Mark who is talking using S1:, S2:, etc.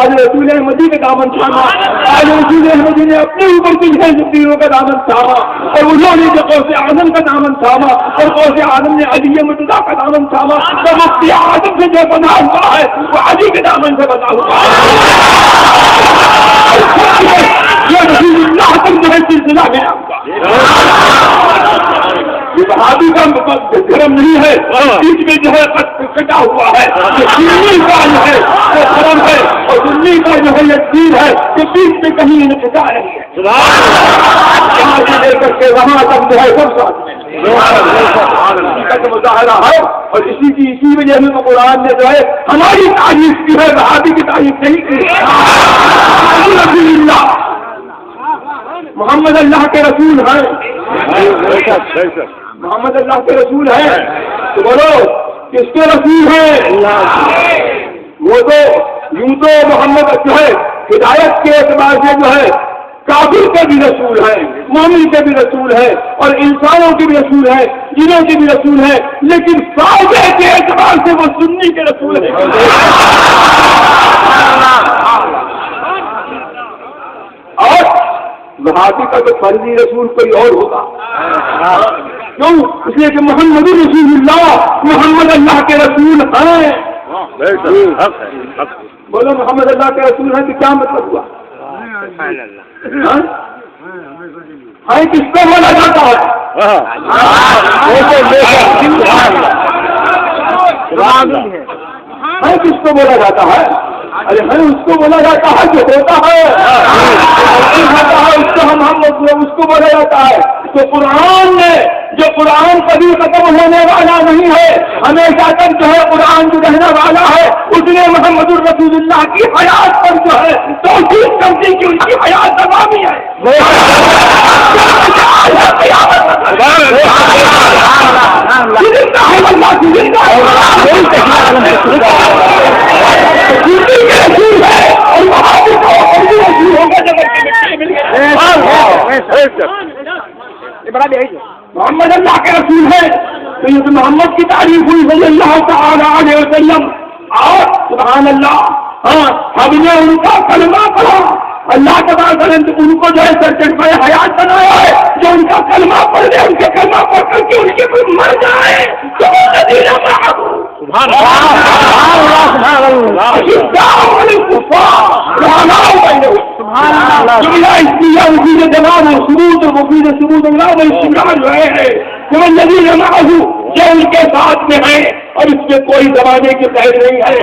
S1: آل رسول احمدی کا دامن تھاما، آل رسول احمدی نے اپنے اوپر کچھ شبیروں کا دامن تھاما، اور انہوں نے جو غوث اعظم کا دامن تھاما، اور غوث اعظم نے علی مرتضیٰ کا دامن تھاما، تو مفتی اعظم سے جو بنا ہوا ہے وہ علی کے دامن سے بنا ہوا ہے. یہ رسول اللہ تک جو ہے سلسلہ میرا ہوا. یہ بہادی کا دھرم نہیں ہے، بیچ میں جو ہے کٹا ہوا ہے. یہ سنی کا جو ہے وہ دھرم ہے، اور سنی کا جو ہے یہ دین ہے کہ بیچ میں کہیں انہیں کٹا رہی ہے. یہاں سے لے کر کے وہاں تک جو ہے سب ساتھ میں مظاہرہ ہے. اور اسی وجہ سے قرآن نے جو ہے ہماری تعریف کی ہے، بہادی کی تعریف نہیں کی. محمد اللہ کے رسول ہیں، محمد اللہ کے رسول ہیں. تو بولو کس کے رسول ہیں؟ وہ تو یوں تو محمد جو ہے ہدایت کے اعتبار سے جو ہے کافر کے بھی رسول ہیں، مومن کے بھی رسول ہیں، اور انسانوں کے بھی رسول ہیں، جنوں کے بھی رسول ہیں، لیکن فائدے کے اعتبار سے وہ سنی کے رسول ہیں. اور بہادی کا تو فرضی رسول کوئی اور ہوگا. کیوں؟ اس لیے کہ محمد رسول اللہ، محمد اللہ کے رسول ہیں. بولو محمد اللہ کے رسول ہیں کہ کیا مطلب ہوا؟ ہاں کس کو بولا جاتا ہے؟ ہاں کس کو بولا جاتا ہے؟ ارے ہاں اس کو بولا جاتا ہے جو ہوتا ہے، اس کو بولا جاتا ہے. تو قرآن نے جو قرآن کبھی ختم ہونے والا نہیں ہے، ہمیشہ تک جو ہے قرآن جو رہنے والا ہے، اس نے محمد الرسول اللہ کی حیات پر جو ہے توثیق کر دی کہ ان کی حیات تمامی ہے. محمد اللہ کے رسول ہے تو یہ تو محمد کی تعریف ہوئی صلی اللہ تعالی علیہ وسلم. اور سبحان اللہ، ہاں ہم نے ان کا کلمہ پڑھا، اللہ تبارک و تعالیٰ نے ان کو جو ہے سرٹیفائی حیات بنایا ہے. جو ان کا کلمہ پڑھ لے، ان کے کلمہ پڑھ کر کے ان کے کوئی مر جائے تو وہ نذیرہ معه. سبحان اللہ، سبحان اللہ، سبحان اللہ. دنیا اس لیے مفید جواب و ثبوت و مفید ثبوت اللہ و استقرار جو ہے وہ نذیرہ معه جو ان کے ساتھ میں ہے، اور اس میں کوئی زمانے کی قید نہیں ہے.